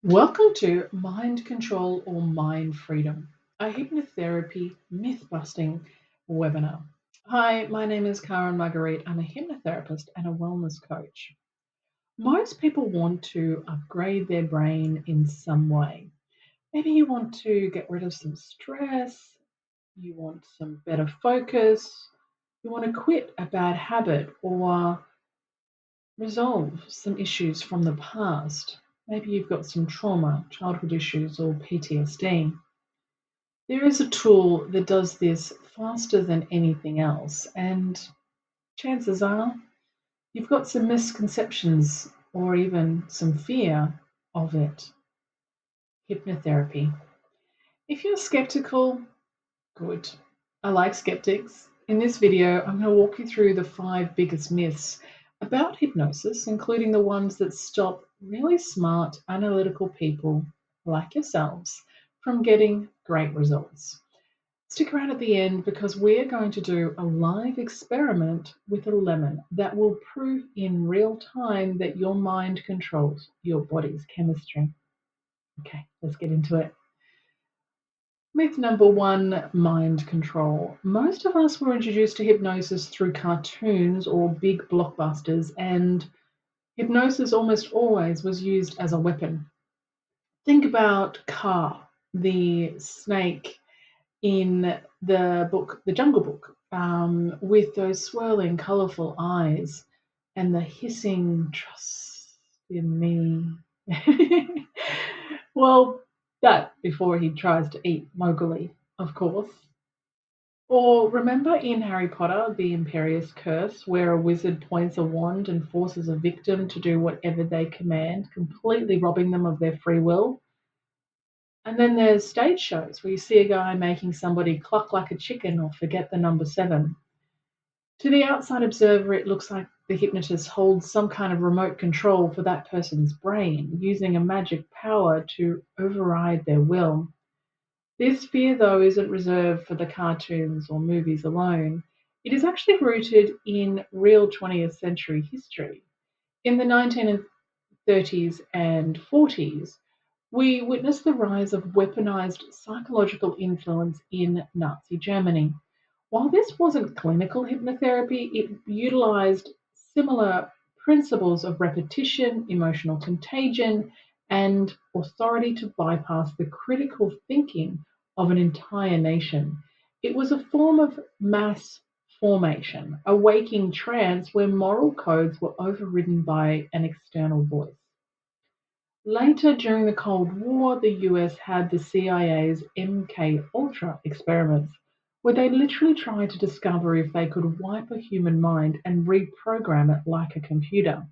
Welcome to Mind Control or Mind Freedom, a hypnotherapy myth busting webinar. Hi, my name is Karen Marguerite. I'm a hypnotherapist and a wellness coach. Most people want to upgrade their brain in some way. Maybe you want to get rid of some stress, you want some better focus, you want to quit a bad habit or resolve some issues from the past. Maybe you've got some trauma, childhood issues, or PTSD. There is a tool that does this faster than anything else, and chances are you've got some misconceptions or even some fear of it. Hypnotherapy. If you're skeptical, good. I like skeptics. In this video, I'm going to walk you through the 5 biggest myths about hypnosis, including the ones that stop really smart, analytical people like yourselves from getting great results. Stick around at the end because we're going to do a live experiment with a lemon that will prove in real time that your mind controls your body's chemistry. Okay, let's get into it. Myth number 1, mind control. Most of us were introduced to hypnosis through cartoons or big blockbusters, and hypnosis almost always was used as a weapon. Think about Kaa, the snake in the book, The Jungle Book, with those swirling, colourful eyes and the hissing, trust in me. Well, that before he tries to eat Mowgli, of course. Or remember in Harry Potter, the Imperious Curse, where a wizard points a wand and forces a victim to do whatever they command, completely robbing them of their free will? And then there's stage shows where you see a guy making somebody cluck like a chicken or forget the number 7. To the outside observer, it looks like the hypnotist holds some kind of remote control for that person's brain, using a magic power to override their will. This fear, though, isn't reserved for the cartoons or movies alone. It is actually rooted in real 20th century history. In the 1930s and 40s, we witnessed the rise of weaponized psychological influence in Nazi Germany. While this wasn't clinical hypnotherapy, it utilized similar principles of repetition, emotional contagion, and authority to bypass the critical thinking of an entire nation. It was a form of mass formation, a waking trance where moral codes were overridden by an external voice. Later, during the Cold War, the US had the CIA's MK Ultra experiments, where they literally tried to discover if they could wipe a human mind and reprogram it like a computer.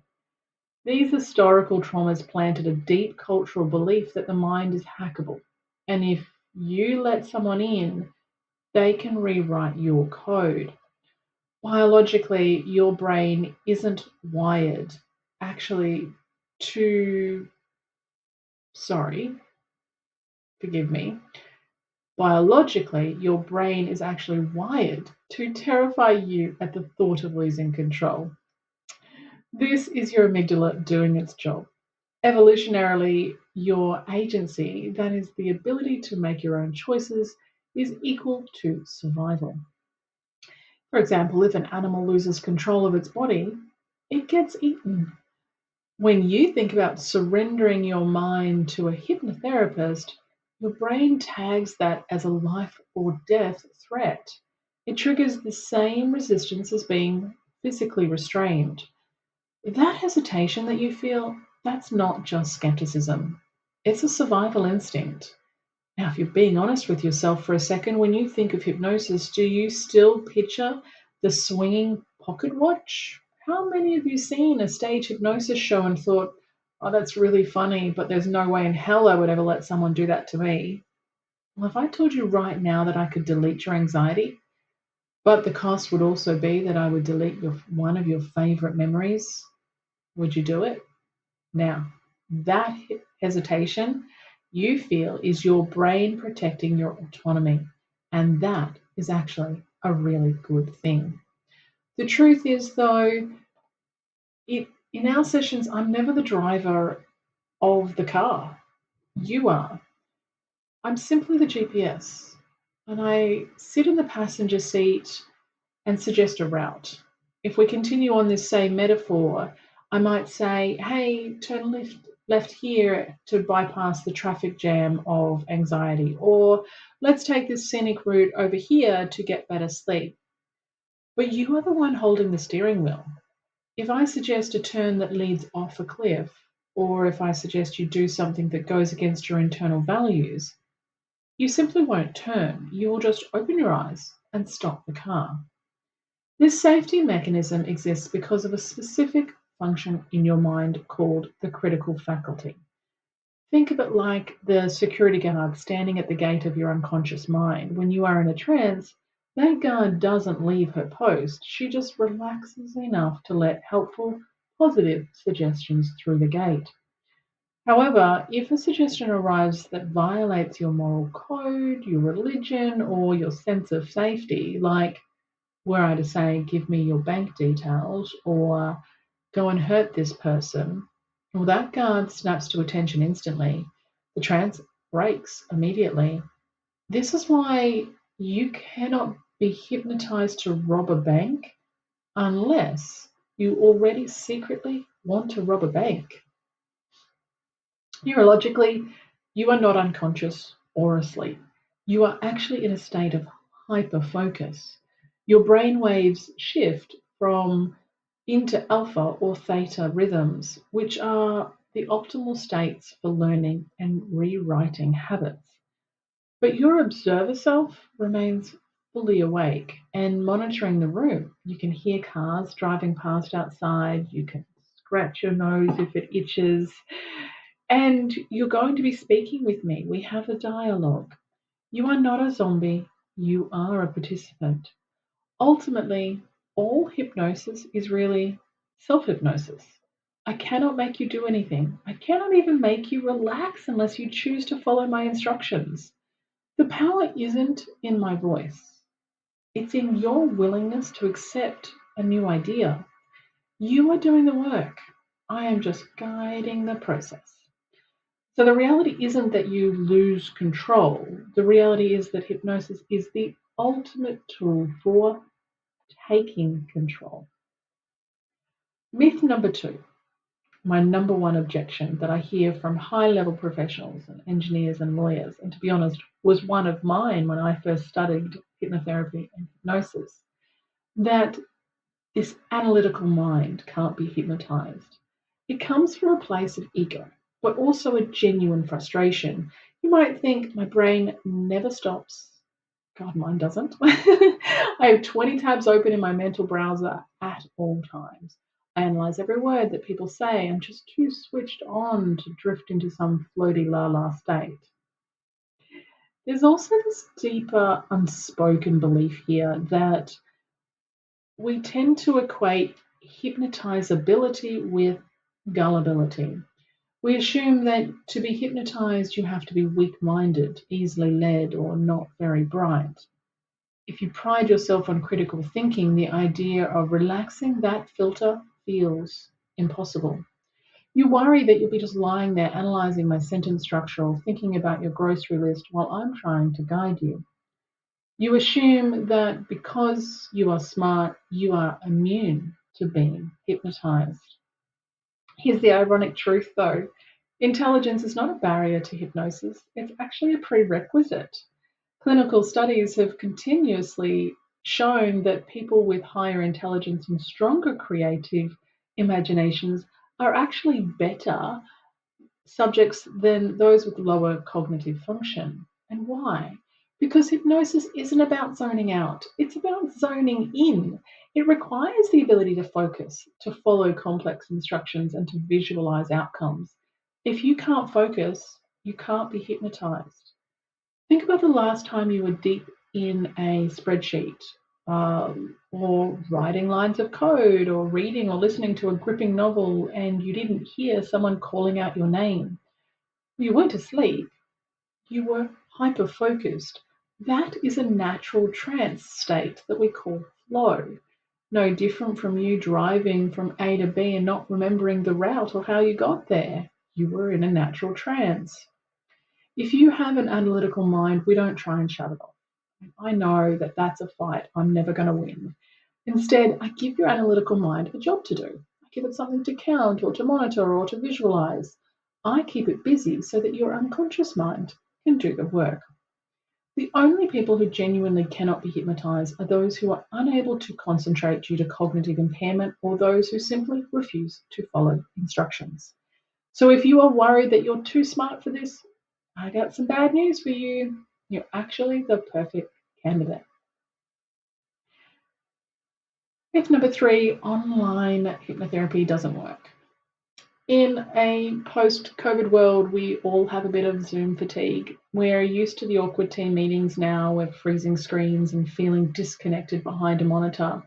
These historical traumas planted a deep cultural belief that the mind is hackable, and if you let someone in, they can rewrite your code. Biologically, your brain isn't wired actually to, sorry, forgive me, biologically, your brain is actually wired to terrify you at the thought of losing control. This is your amygdala doing its job. Evolutionarily, your agency, that is the ability to make your own choices, is equal to survival. For example, if an animal loses control of its body, it gets eaten. When you think about surrendering your mind to a hypnotherapist, your brain tags that as a life or death threat. It triggers the same resistance as being physically restrained. That hesitation that you feel, that's not just skepticism. It's a survival instinct. Now, if you're being honest with yourself for a second, when you think of hypnosis, do you still picture the swinging pocket watch? How many of you seen a stage hypnosis show and thought, oh, that's really funny, but there's no way in hell I would ever let someone do that to me? Well, if I told you right now that I could delete your anxiety, but the cost would also be that I would delete one of your favorite memories, would you do it? Now, that hesitation you feel is your brain protecting your autonomy, and that is actually a really good thing. The truth is, though, in our sessions, I'm never the driver of the car. You are. I'm simply the GPS, and I sit in the passenger seat and suggest a route. If we continue on this same metaphor, I might say, hey, turn left here to bypass the traffic jam of anxiety, or let's take this scenic route over here to get better sleep. But you are the one holding the steering wheel. If I suggest a turn that leads off a cliff, or if I suggest you do something that goes against your internal values, you simply won't turn. You will just open your eyes and stop the car. This safety mechanism exists because of a specific function in your mind called the critical faculty. Think of it like the security guard standing at the gate of your unconscious mind. When you are in a trance, that guard doesn't leave her post. She just relaxes enough to let helpful, positive suggestions through the gate. However, if a suggestion arrives that violates your moral code, your religion, or your sense of safety, like were I to say, give me your bank details, or go and hurt this person, well, that guard snaps to attention instantly. The trance breaks immediately. This is why you cannot be hypnotized to rob a bank unless you already secretly want to rob a bank. Neurologically, you are not unconscious or asleep. You are actually in a state of hyperfocus. Your brain waves shift from into alpha or theta rhythms, which are the optimal states for learning and rewriting habits. But your observer self remains fully awake and monitoring the room. You can hear cars driving past outside, you can scratch your nose if it itches, and you're going to be speaking with me. We have a dialogue. You are not a zombie, you are a participant. Ultimately, all hypnosis is really self hypnosis. I cannot make you do anything. I cannot even make you relax unless you choose to follow my instructions. The power isn't in my voice, it's in your willingness to accept a new idea. You are doing the work. I am just guiding the process. So the reality isn't that you lose control. The reality is that hypnosis is the ultimate tool for taking control. Myth number two, my number one objection that I hear from high level professionals and engineers and lawyers, and to be honest, was one of mine when I first studied hypnotherapy and hypnosis, that this analytical mind can't be hypnotized. It comes from a place of ego, but also a genuine frustration. You might think my brain never stops. God, mine doesn't. I have 20 tabs open in my mental browser at all times. I analyze every word that people say. I'm just too switched on to drift into some floaty la la state. There's also this deeper unspoken belief here that we tend to equate hypnotizability with gullibility. We assume that to be hypnotized, you have to be weak minded, easily led, or not very bright. If you pride yourself on critical thinking, the idea of relaxing that filter feels impossible. You worry that you'll be just lying there analyzing my sentence structure or thinking about your grocery list while I'm trying to guide you. You assume that because you are smart, you are immune to being hypnotized. Here's the ironic truth though, intelligence is not a barrier to hypnosis, it's actually a prerequisite. Clinical studies have continuously shown that people with higher intelligence and stronger creative imaginations are actually better subjects than those with lower cognitive function. And why? Because hypnosis isn't about zoning out, it's about zoning in. It requires the ability to focus, to follow complex instructions, and to visualize outcomes. If you can't focus, you can't be hypnotized. Think about the last time you were deep in a spreadsheet, or writing lines of code, or reading or listening to a gripping novel, and you didn't hear someone calling out your name. You weren't asleep, you were hyper focused. That is a natural trance state that we call flow. No different from you driving from A to B and not remembering the route or how you got there. You were in a natural trance. If you have an analytical mind, we don't try and shut it off. I know that that's a fight I'm never going to win. Instead, I give your analytical mind a job to do. I give it something to count or to monitor or to visualize. I keep it busy so that your unconscious mind can do the work. The only people who genuinely cannot be hypnotized are those who are unable to concentrate due to cognitive impairment or those who simply refuse to follow instructions. So if you are worried that you're too smart for this, I got some bad news for you. You're actually the perfect candidate. Myth number 3, online hypnotherapy doesn't work. In a post-COVID world, we all have a bit of Zoom fatigue. We're used to the awkward team meetings now with freezing screens and feeling disconnected behind a monitor.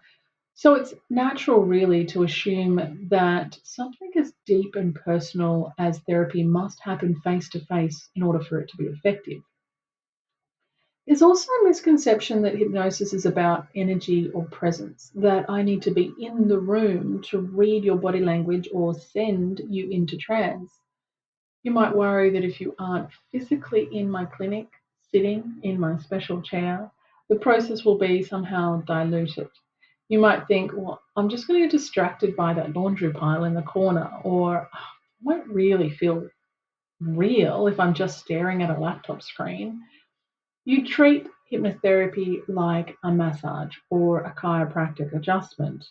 So it's natural, really, to assume that something as deep and personal as therapy must happen face-to-face in order for it to be effective. There's also a misconception that hypnosis is about energy or presence, that I need to be in the room to read your body language or send you into trance. You might worry that if you aren't physically in my clinic, sitting in my special chair, the process will be somehow diluted. You might think, well, I'm just going to get distracted by that laundry pile in the corner, or I won't really feel real if I'm just staring at a laptop screen. You treat hypnotherapy like a massage or a chiropractic adjustment,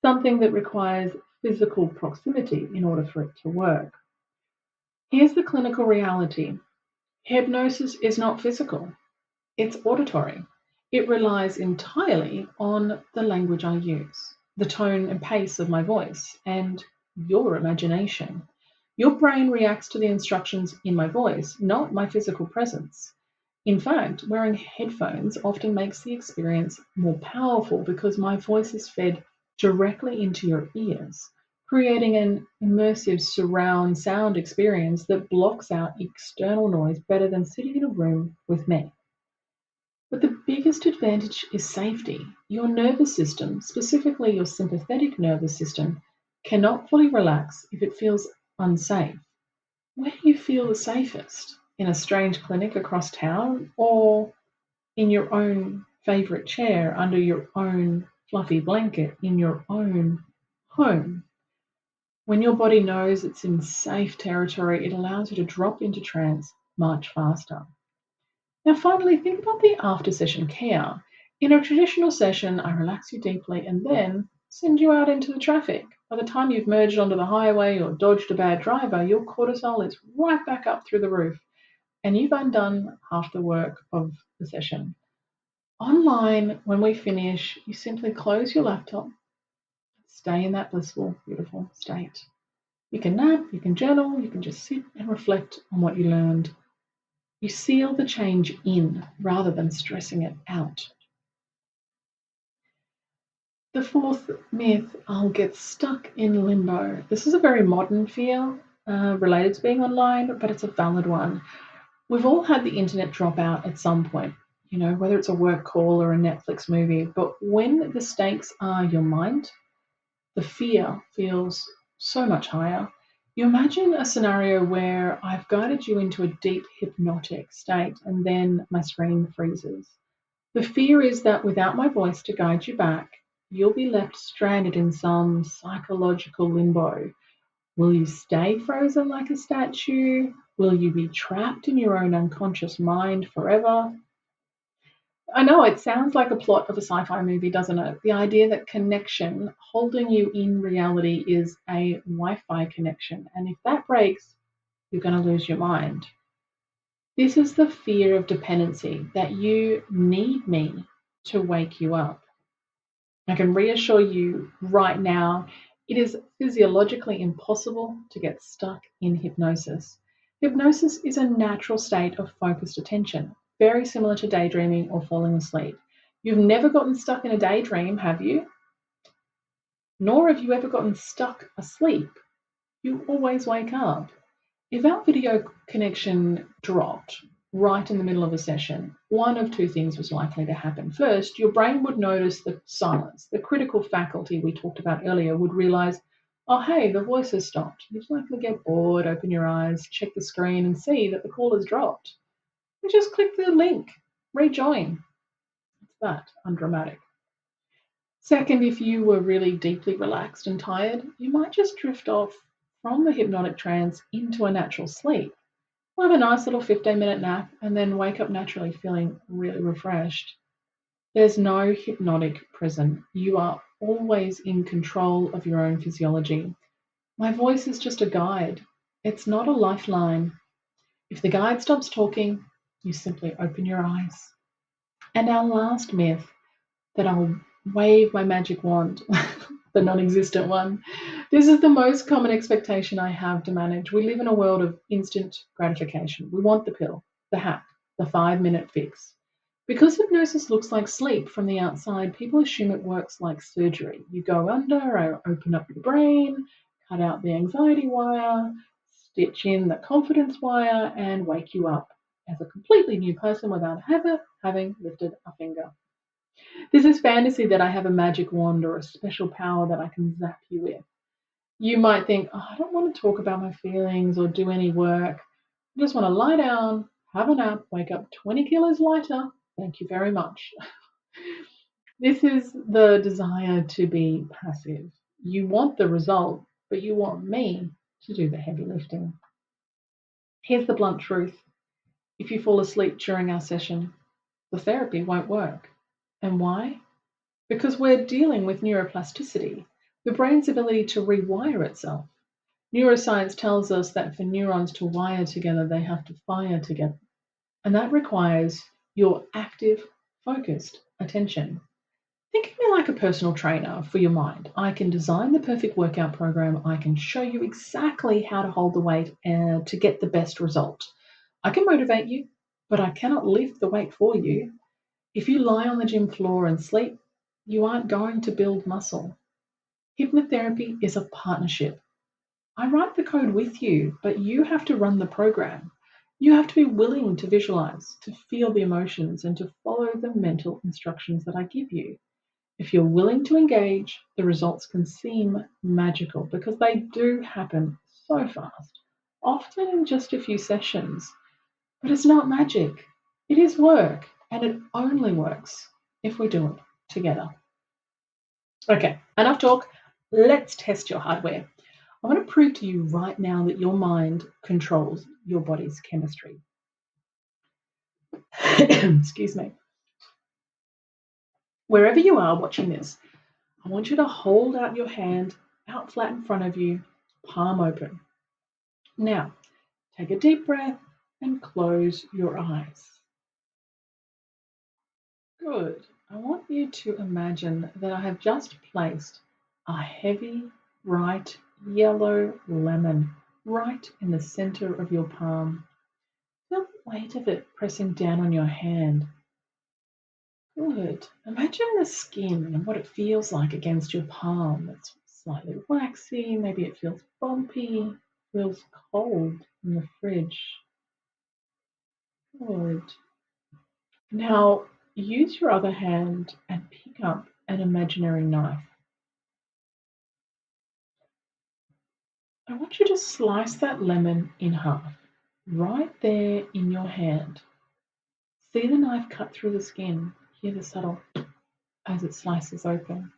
something that requires physical proximity in order for it to work. Here's the clinical reality. Hypnosis is not physical, it's auditory. It relies entirely on the language I use, the tone and pace of my voice, and your imagination. Your brain reacts to the instructions in my voice, not my physical presence. In fact, wearing headphones often makes the experience more powerful because my voice is fed directly into your ears, creating an immersive surround sound experience that blocks out external noise better than sitting in a room with me. But the biggest advantage is safety. Your nervous system, specifically your sympathetic nervous system, cannot fully relax if it feels unsafe. Where do you feel the safest? In a strange clinic across town or in your own favorite chair under your own fluffy blanket in your own home? When your body knows it's in safe territory, it allows you to drop into trance much faster. Now, finally, think about the after session care. In a traditional session, I relax you deeply and then send you out into the traffic. By the time you've merged onto the highway or dodged a bad driver, your cortisol is right back up through the roof and you've undone half the work of the session. Online, when we finish, you simply close your laptop, stay in that blissful, beautiful state. You can nap, you can journal, you can just sit and reflect on what you learned. You seal the change in rather than stressing it out. The fourth myth, I'll get stuck in limbo. This is a very modern fear related to being online, but it's a valid one. We've all had the internet drop out at some point, whether it's a work call or a Netflix movie. But when the stakes are your mind, the fear feels so much higher. You imagine a scenario where I've guided you into a deep hypnotic state and then my screen freezes. The fear is that without my voice to guide you back, you'll be left stranded in some psychological limbo. Will you stay frozen like a statue? Will you be trapped in your own unconscious mind forever? I know it sounds like a plot of a sci-fi movie, doesn't it? The idea that connection holding you in reality is a Wi-Fi connection, and if that breaks, you're going to lose your mind. This is the fear of dependency, that you need me to wake you up. I can reassure you right now, it is physiologically impossible to get stuck in hypnosis. Hypnosis is a natural state of focused attention, very similar to daydreaming or falling asleep. You've never gotten stuck in a daydream, have you? Nor have you ever gotten stuck asleep. You always wake up. If our video connection dropped right in the middle of a session, one of two things was likely to happen. First, your brain would notice the silence. The critical faculty we talked about earlier would realize, Oh, hey, the voice has stopped. You'd likely get bored, open your eyes, check the screen, and see that the call has dropped. You just click the link, rejoin. It's that undramatic. Second, if you were really deeply relaxed and tired, you might just drift off from the hypnotic trance into a natural sleep. Have a nice little 15-minute nap and then wake up naturally feeling really refreshed. There's no hypnotic prison. You are always in control of your own physiology. My voice is just a guide. It's not a lifeline. If the guide stops talking, you simply open your eyes. And our last myth that I'll wave my magic wand, the non existent one. This is the most common expectation I have to manage. We live in a world of instant gratification. We want the pill, the hack, the 5-minute fix. Because hypnosis looks like sleep from the outside, people assume it works like surgery. You go under, or open up your brain, cut out the anxiety wire, stitch in the confidence wire, and wake you up as a completely new person without ever having lifted a finger. This is fantasy that I have a magic wand or a special power that I can zap you with. You might think, oh, I don't want to talk about my feelings or do any work. I just want to lie down, have a nap, wake up 20 kilos lighter. Thank you very much. This is the desire to be passive. You want the result, but you want me to do the heavy lifting. Here's the blunt truth. If you fall asleep during our session, the therapy won't work. And why? Because we're dealing with neuroplasticity, the brain's ability to rewire itself. Neuroscience tells us that for neurons to wire together, they have to fire together. And that requires your active, focused attention. Think of me like a personal trainer for your mind. I can design the perfect workout program. I can show you exactly how to hold the weight to get the best result. I can motivate you, but I cannot lift the weight for you. If you lie on the gym floor and sleep, you aren't going to build muscle. Hypnotherapy is a partnership. I write the code with you, but you have to run the program. You have to be willing to visualize, to feel the emotions, and to follow the mental instructions that I give you. If you're willing to engage, the results can seem magical because they do happen so fast, often in just a few sessions. But it's not magic. It is work, and it only works if we do it together. Okay, enough talk. Let's test your hardware. I want to prove to you right now that your mind controls your body's chemistry. Excuse me. Wherever you are watching this, I want you to hold out your hand out flat in front of you, palm open. Now, take a deep breath and close your eyes. Good. I want you to imagine that I have just placed a heavy, bright yellow lemon right in the center of your palm. Feel the weight of it pressing down on your hand. Good. Imagine the skin and what it feels like against your palm. It's slightly waxy, maybe it feels bumpy, feels cold in the fridge. Good. Now, use your other hand and pick up an imaginary knife. I want you to slice that lemon in half, right there in your hand. See the knife cut through the skin. Hear the subtle as it slices open.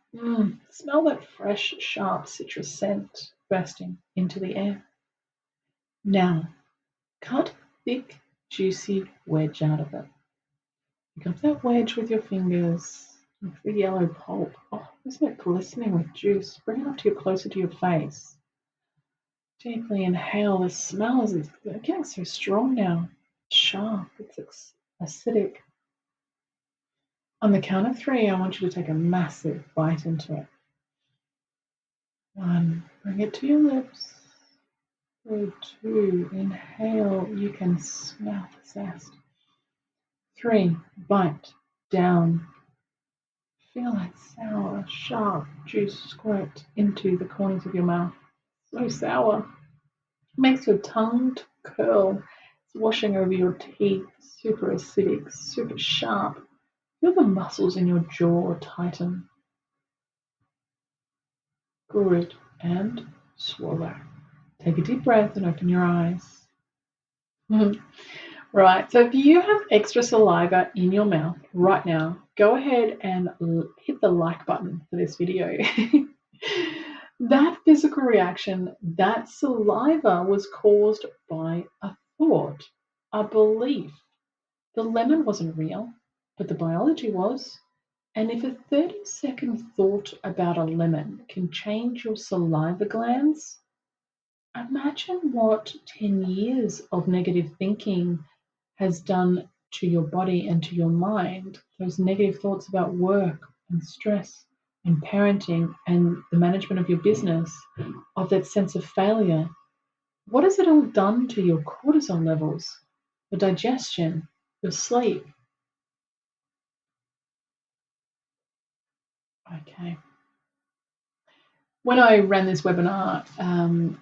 Smell that fresh, sharp citrus scent bursting into the air. Now, cut a thick, juicy wedge out of it. Pick up that wedge with your fingers. Look at the yellow pulp. Oh, isn't it glistening with juice? Bring it up to closer to your face. Deeply inhale. The smell is getting so strong now. It's sharp. It's acidic. On the count of 3, I want you to take a massive bite into it. 1, bring it to your lips. 2, inhale. You can smell the zest. 3, bite down. Feel that sour, sharp juice squirt into the corners of your mouth. So sour. Makes your tongue curl. It's washing over your teeth. Super acidic, super sharp. Feel the muscles in your jaw tighten. Good. And swallow. Take a deep breath and open your eyes. Right, so if you have extra saliva in your mouth right now, go ahead and hit the like button for this video. That physical reaction, that saliva was caused by a thought, a belief. The lemon wasn't real, but the biology was. And if a 30-second thought about a lemon can change your saliva glands, imagine what 10 years of negative thinking has done to your body and to your mind. Those negative thoughts about work and stress and parenting and the management of your business, of that sense of failure. What has it all done to your cortisol levels, your digestion, your sleep? Okay. When I ran this webinar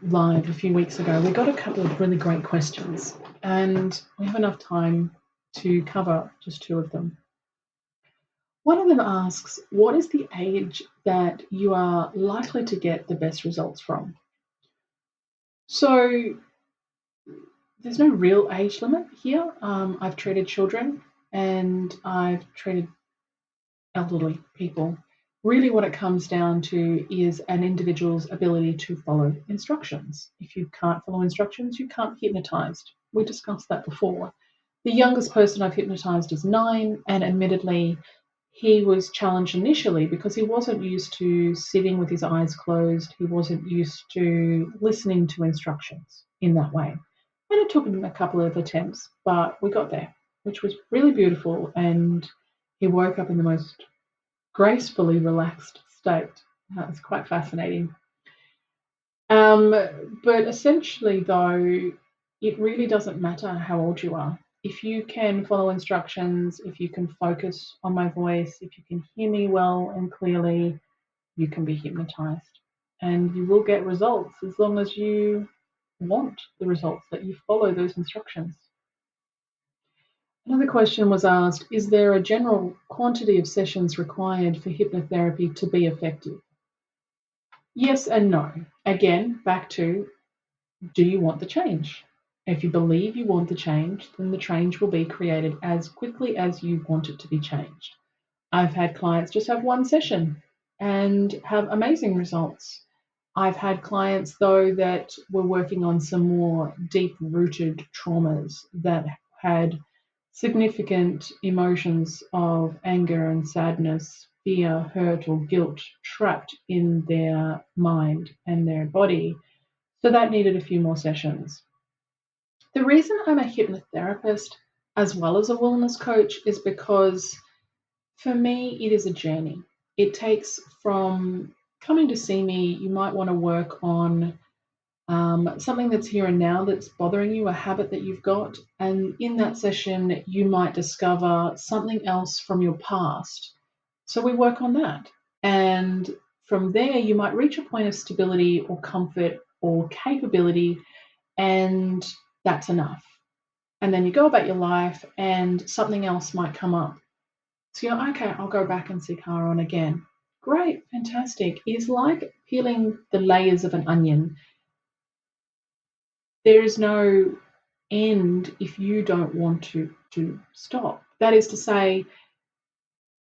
live a few weeks ago, we got a couple of really great questions, and we have enough time to cover just two of them. One of them asks, what is the age that you are likely to get the best results from? So there's no real age limit here. I've treated children and I've treated elderly people. Really what it comes down to is an individual's ability to follow instructions. If you can't follow instructions, you can't be hypnotized. We discussed that before. The youngest person I've hypnotized is 9, and admittedly, he was challenged initially because he wasn't used to sitting with his eyes closed. He wasn't used to listening to instructions in that way. And it took him a couple of attempts, but we got there, which was really beautiful. And he woke up in the most gracefully relaxed state. That was quite fascinating. But essentially, though, it really doesn't matter how old you are. If you can follow instructions, if you can focus on my voice, if you can hear me well and clearly, you can be hypnotized. And you will get results as long as you want the results, that you follow those instructions. Another question was asked, is there a general quantity of sessions required for hypnotherapy to be effective? Yes and no. Again, back to, do you want the change? If you believe you want the change, then the change will be created as quickly as you want it to be changed. I've had clients just have one session and have amazing results. I've had clients, though, that were working on some more deep-rooted traumas that had significant emotions of anger and sadness, fear, hurt, or guilt trapped in their mind and their body. So that needed a few more sessions. The reason I'm a hypnotherapist as well as a wellness coach is because for me, it is a journey. It takes from coming to see me, you might want to work on something that's here and now that's bothering you, a habit that you've got. And in that session, you might discover something else from your past. So we work on that. And from there, you might reach a point of stability or comfort or capability, and that's enough. And then you go about your life and something else might come up. So you're, okay, I'll go back and see Chiron again. Great, fantastic. It's like peeling the layers of an onion. There is no end if you don't want to stop. That is to say,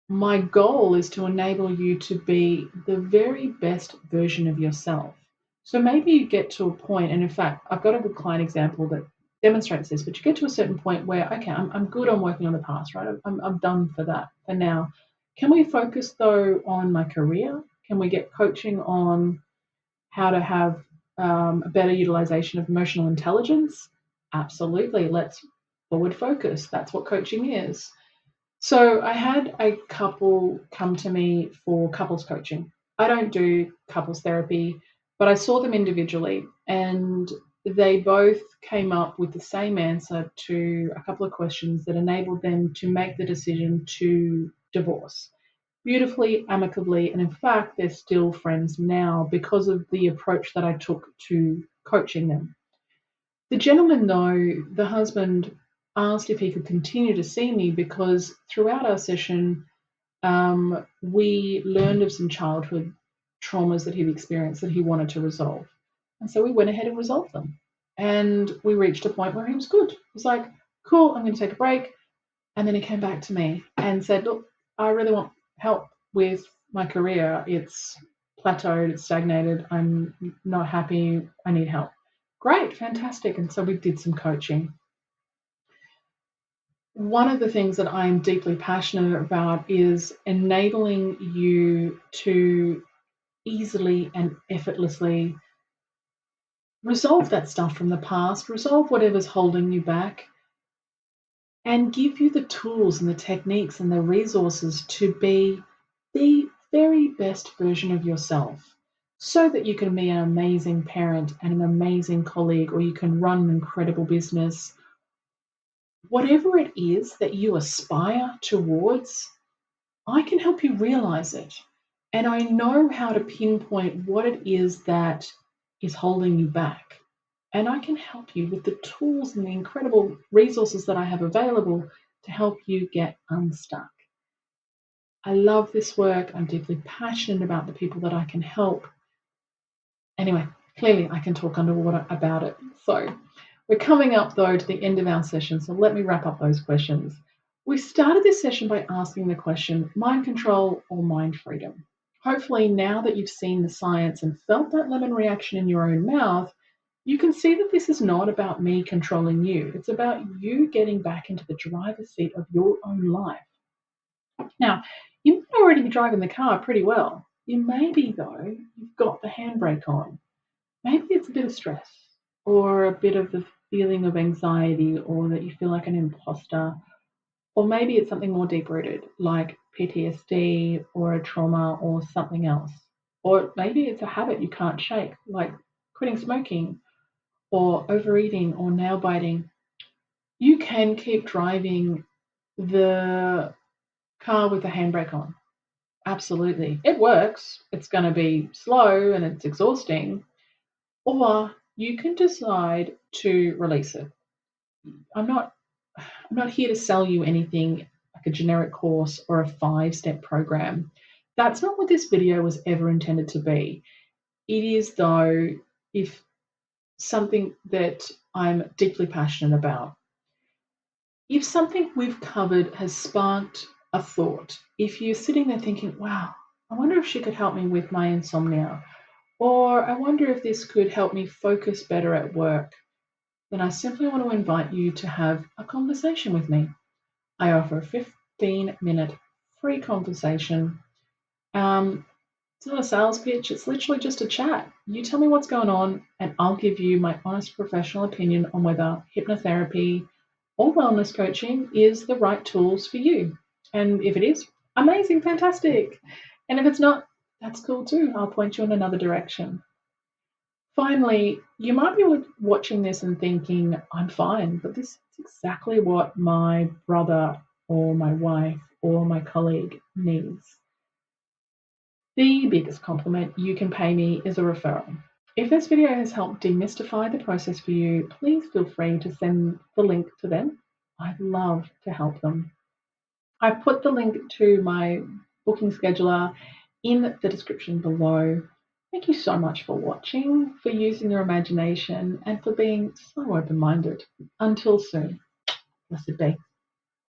my goal is to enable you to be the very best version of yourself. So maybe you get to a point, and in fact, I've got a good client example that demonstrates this, but you get to a certain point where, okay, I'm good on working on the past, right? I'm done for that for now. Can we focus, though, on my career? Can we get coaching on how to have a better utilization of emotional intelligence? Absolutely. Let's forward focus. That's what coaching is. So I had a couple come to me for couples coaching. I don't do couples therapy, but I saw them individually, and they both came up with the same answer to a couple of questions that enabled them to make the decision to divorce beautifully, amicably, and in fact, they're still friends now because of the approach that I took to coaching them. The gentleman, though, the husband, asked if he could continue to see me because throughout our session, we learned of some childhood traumas that he'd experienced that he wanted to resolve. And so we went ahead and resolved them. And we reached a point where he was good. He was like, cool, I'm going to take a break. And then he came back to me and said, look, I really want help with my career. It's plateaued, it's stagnated. I'm not happy. I need help. Great, fantastic. And so we did some coaching. One of the things that I'm deeply passionate about is enabling you to easily and effortlessly resolve that stuff from the past, resolve whatever's holding you back, and give you the tools and the techniques and the resources to be the very best version of yourself so that you can be an amazing parent and an amazing colleague, or you can run an incredible business. Whatever it is that you aspire towards, I can help you realize it. And I know how to pinpoint what it is that is holding you back. And I can help you with the tools and the incredible resources that I have available to help you get unstuck. I love this work. I'm deeply passionate about the people that I can help. Anyway, clearly I can talk underwater about it. So we're coming up, though, to the end of our session. So let me wrap up those questions. We started this session by asking the question, mind control or mind freedom? Hopefully, now that you've seen the science and felt that lemon reaction in your own mouth, you can see that this is not about me controlling you. It's about you getting back into the driver's seat of your own life. Now, you might already be driving the car pretty well. You may be, though, you've got the handbrake on. Maybe it's a bit of stress or a bit of the feeling of anxiety, or that you feel like an imposter. Or maybe it's something more deep rooted, like PTSD or a trauma or something else. Or maybe it's a habit you can't shake, like quitting smoking or overeating or nail biting. You can keep driving the car with the handbrake on. Absolutely. It works. It's going to be slow and it's exhausting. Or you can decide to release it. I'm not here to sell you anything like a generic course or a 5-step program. That's not what this video was ever intended to be. It is, though, if something that I'm deeply passionate about. If something we've covered has sparked a thought, if you're sitting there thinking, wow, I wonder if she could help me with my insomnia, or I wonder if this could help me focus better at work, then I simply want to invite you to have a conversation with me. I offer a 15-minute free conversation. It's not a sales pitch, it's literally just a chat. You tell me what's going on, and I'll give you my honest professional opinion on whether hypnotherapy or wellness coaching is the right tools for you. And if it is, amazing, fantastic. And if it's not, that's cool too. I'll point you in another direction. Finally, you might be watching this and thinking, I'm fine, but this is exactly what my brother or my wife or my colleague needs. The biggest compliment you can pay me is a referral. If this video has helped demystify the process for you, please feel free to send the link to them. I'd love to help them. I've put the link to my booking scheduler in the description below. Thank you so much for watching, for using your imagination, and for being so open-minded. Until soon, blessed be.